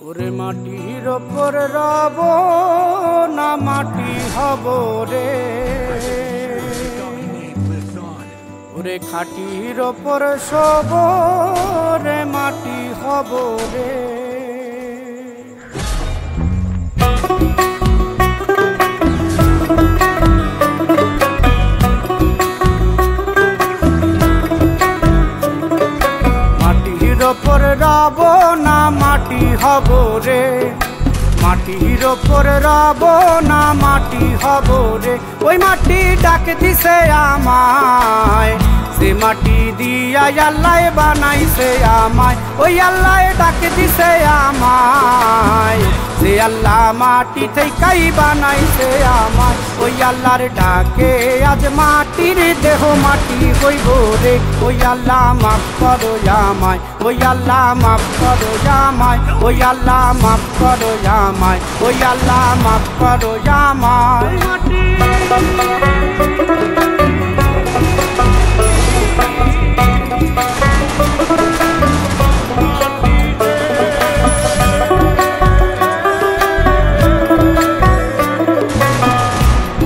ওরে মাটির ওপর রব না মাটি হব রে, ওরে খাটির ওপর শোব রে মাটি হব রে। মাটির ওপর রব না মাটি হব রে, মাটির ওপর রব না মাটি হব রে। ওই মাটি ডাক দিছে আমায়, সে মাটি দিয়া আল্লাহ বানাইছে আমায়। ওই আল্লাহ ডাক দিছে আমায়, সে আল্লাহ মাটি থেকেই বানাইছে আমায়। ওই আল্লাহর ডাকে আজ মাটির দেহ মাটি হইব রে। ওই আল্লাহ মাফ করো আমায়, ওই আল্লাহ মাফ করো আমায়, ওই আল্লাহ মাফ করো আমায়, ওই আল্লাহ মাফ করো আমায়।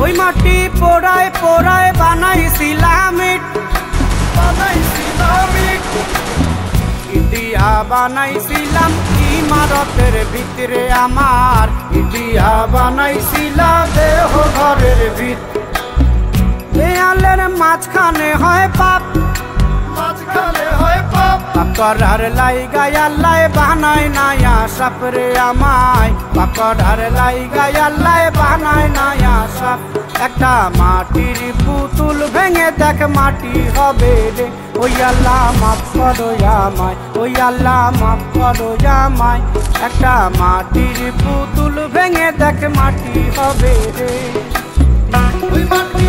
ওই মাটি পোড়ায় পোড়ায় বানাইছিলাম ইট, ইটিয়া বানাইছিলাম ইমারতের ভিতরে আমার, ইটিয়া বানাইছিলাম দেহ ঘরের ভিত। দেয়ালের মাঝখানে হয় পাপ, মাঝখানে হয় পাপ, পাপ করার লাইগায় আল্লাহ বানায় নায়া সাপ রে আমায়। পাপ করার লাইগায় আল্লাহ বানায় নায়া সাপ। একটা মাটির পুতুল ভেঙে দেখ মাটি হবে রে। ওই আল্লাহ মাফ করো আমায়, ওই আল্লাহ মাফ করো আমায়। একটা মাটির পুতুল ভেঙে দেখ মাটি হবে রে। ওই মাটি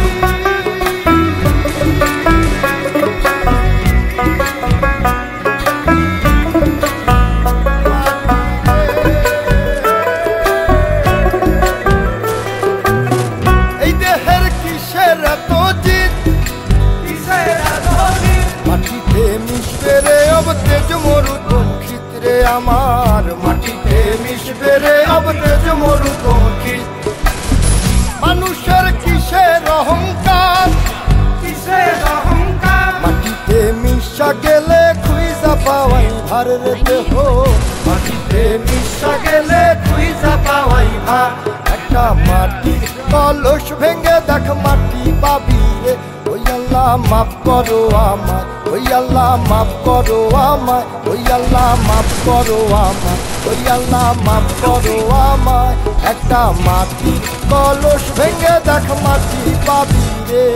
আমার, মাটিতে মিশবে রে অব তেজ মরুপঙ্খিত। মানুষের কিসের অহংকার, কিসের অহংকার, মাটিতে মিশা গেলে খুঁজা পাওয়াই ভার রে দেহ। মাটিতে মিশা গেলে খুঁজা পাওয়াই ভার। একটা মাটির কলস ভেঙে দেখ মাটি পাবি রে। ওই আল্লাহ মাফ করো আমায়, ওই আল্লাহ মাফ করো আমায়, ওই আল্লাহ মাফ করো আমায়, ওই আল্লাহ মাফ করো আমায়। একটা মাটির কলস ভেঙে দেখ মাটি পাবি রে।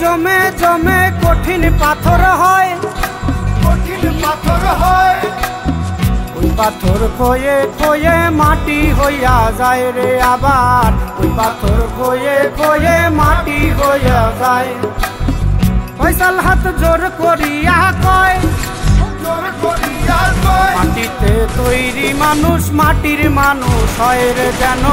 জমে জমে কঠিন পাথর হয়, কঠিন পাথর হয়। ওই পাথর খয়ে খয়ে মাটি হইয়া যায় রে আবার। ওই পাথর খয়ে খয়ে মাটি হইয়া যায়। ফয়সাল হাত জোর করিয়া কয়, জোর করিয়া কয়, মাটিতে তৈরি মানুষ মাটির মানুষ হয় রে যেন।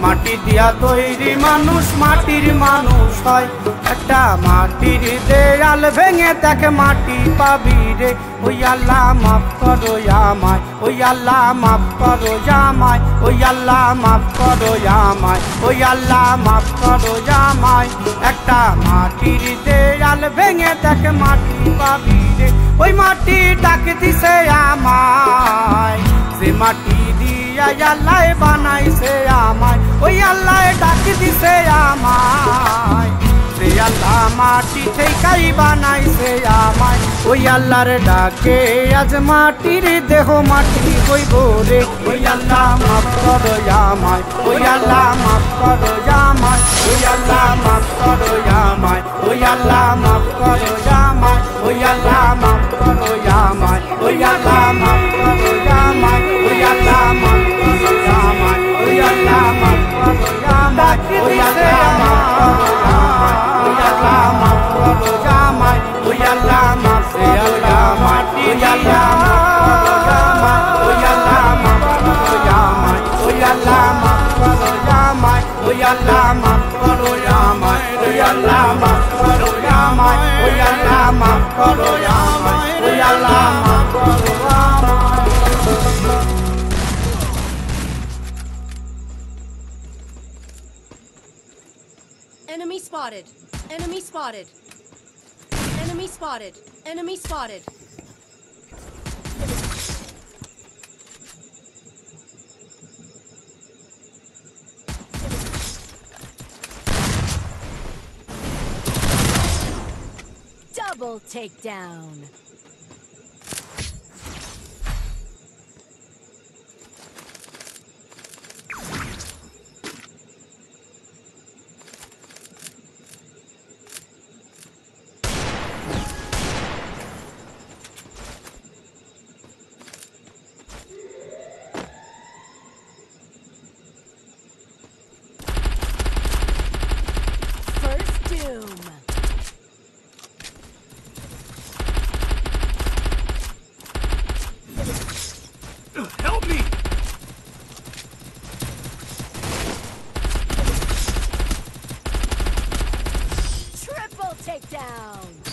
মাটি দিয়া তৈরি মানুষ মাটির মানুষ হয়। একটা মাটির দেয়াল ভেঙে দেখ মাটি পাবি রে। ওই আল্লাহ মাফ করো আমায়, ওই আল্লাহ মাফ করো আমায়, ওই আল্লাহ মাফ করো আমায়, ওই আল্লাহ মাফ করো আমায়। একটা মাটির দেয়াল ভেঙে দেখ মাটি পাবি রে। ওই মাটি ডাক দিছে আমায়, সে মাটি দিয়া আল্লাহ বানাইছে আমায়। ওই আল্লাহ ডাক দিছে আমায়, সে আল্লাহ মাটি থেকেই বানাইছে আমায়। ওই আল্লাহর ডাকে আজ মাটির দেহ মাটি হইব রে। ওই আল্লাহ মাফ করো আমায়, ওই আল্লাহ মাফ করো আমায়, ওই আল্লাহ মাফ করো আমায়, ওই আল্লাহ মাফ করো আমায়, ওই আল্লাহ মাফ করো আমায়, ওই আল্লাহ মাফ করো আমায়, ওই আল্লাহ মাফ করো আমায়, ওই আল্লাহ মাফ করো আমায়, ওই আল্লাহ মাফ করো আমায়, ওই আল্লাহ মাফ করো আমায়, ওই আল্লাহ মাফ করো আমায়, ওই আল্লাহ মাফ করো আমায়, ওই আল্লাহ আল্লাহ মাফ করো আমায়, ওই আল্লাহ মাফ করো আমায়, ওই আল্লাহ মাফ করো আমায়, ওই আল্লাহ মাফ করো আমায়। Enemy spotted. Enemy spotted. Enemy spotted. Enemy spotted. Double takedown. First doom. Help me! Triple takedown.